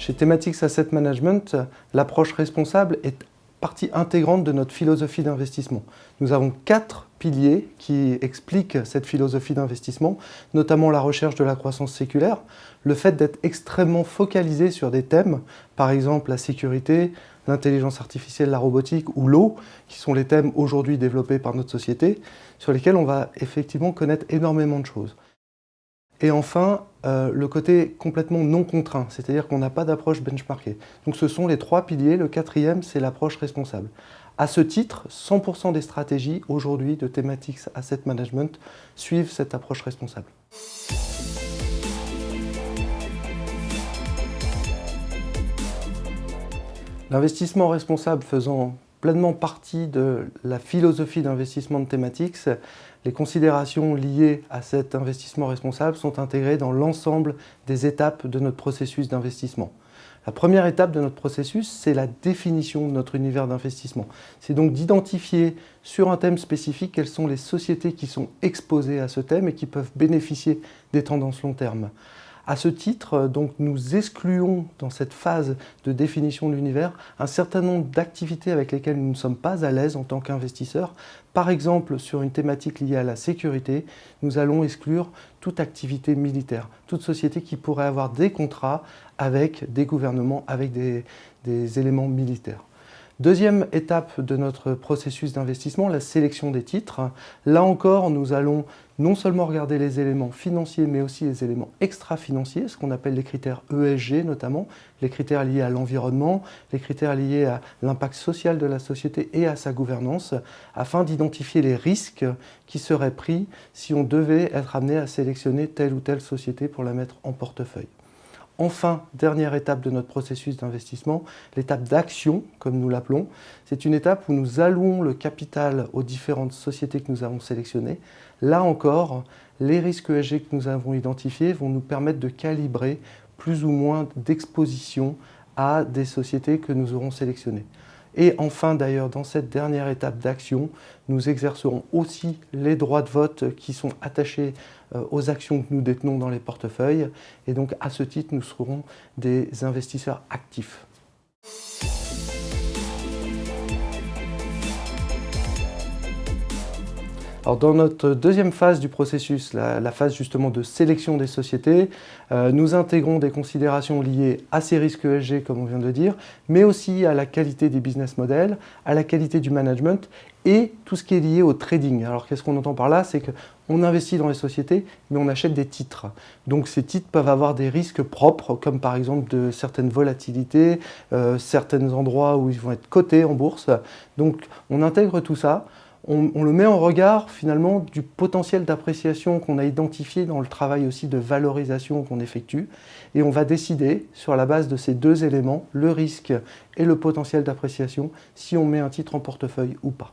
Chez Thematics Asset Management, l'approche responsable est partie intégrante de notre philosophie d'investissement. Nous avons 4 piliers qui expliquent cette philosophie d'investissement, notamment la recherche de la croissance séculaire, le fait d'être extrêmement focalisé sur des thèmes, par exemple la sécurité, l'intelligence artificielle, la robotique ou l'eau, qui sont les thèmes aujourd'hui développés par notre société, sur lesquels on va effectivement connaître énormément de choses. Et enfin, le côté complètement non contraint, c'est-à-dire qu'on n'a pas d'approche benchmarkée. Donc ce sont les 3 piliers, le 4e, c'est l'approche responsable. À ce titre, 100% des stratégies aujourd'hui de Thematics Asset Management suivent cette approche responsable. L'investissement responsable faisant pleinement partie de la philosophie d'investissement de Thematics, les considérations liées à cet investissement responsable sont intégrées dans l'ensemble des étapes de notre processus d'investissement. La première étape de notre processus, c'est la définition de notre univers d'investissement. C'est donc d'identifier sur un thème spécifique quelles sont les sociétés qui sont exposées à ce thème et qui peuvent bénéficier des tendances long terme. À ce titre, donc, nous excluons dans cette phase de définition de l'univers un certain nombre d'activités avec lesquelles nous ne sommes pas à l'aise en tant qu'investisseurs. Par exemple, sur une thématique liée à la sécurité, nous allons exclure toute activité militaire, toute société qui pourrait avoir des contrats avec des gouvernements, avec des éléments militaires. Deuxième étape de notre processus d'investissement, la sélection des titres. Là encore, nous allons non seulement regarder les éléments financiers, mais aussi les éléments extra-financiers, ce qu'on appelle les critères ESG notamment, les critères liés à l'environnement, les critères liés à l'impact social de la société et à sa gouvernance, afin d'identifier les risques qui seraient pris si on devait être amené à sélectionner telle ou telle société pour la mettre en portefeuille. Enfin, dernière étape de notre processus d'investissement, l'étape d'action, comme nous l'appelons. C'est une étape où nous allouons le capital aux différentes sociétés que nous avons sélectionnées. Là encore, les risques ESG que nous avons identifiés vont nous permettre de calibrer plus ou moins d'exposition à des sociétés que nous aurons sélectionnées. Et enfin, d'ailleurs, dans cette dernière étape d'action, nous exercerons aussi les droits de vote qui sont attachés aux actions que nous détenons dans les portefeuilles. Et donc, à ce titre, nous serons des investisseurs actifs. Alors, dans notre deuxième phase du processus, la phase justement de sélection des sociétés, nous intégrons des considérations liées à ces risques ESG, comme on vient de dire, mais aussi à la qualité des business models, à la qualité du management et tout ce qui est lié au trading. Alors, qu'est-ce qu'on entend par là? C'est qu'on investit dans les sociétés, mais on achète des titres. Donc, ces titres peuvent avoir des risques propres, comme par exemple de certaines volatilités, certains endroits où ils vont être cotés en bourse. Donc, on intègre tout ça. On le met en regard finalement du potentiel d'appréciation qu'on a identifié dans le travail aussi de valorisation qu'on effectue et on va décider sur la base de ces 2 éléments, le risque et le potentiel d'appréciation, si on met un titre en portefeuille ou pas.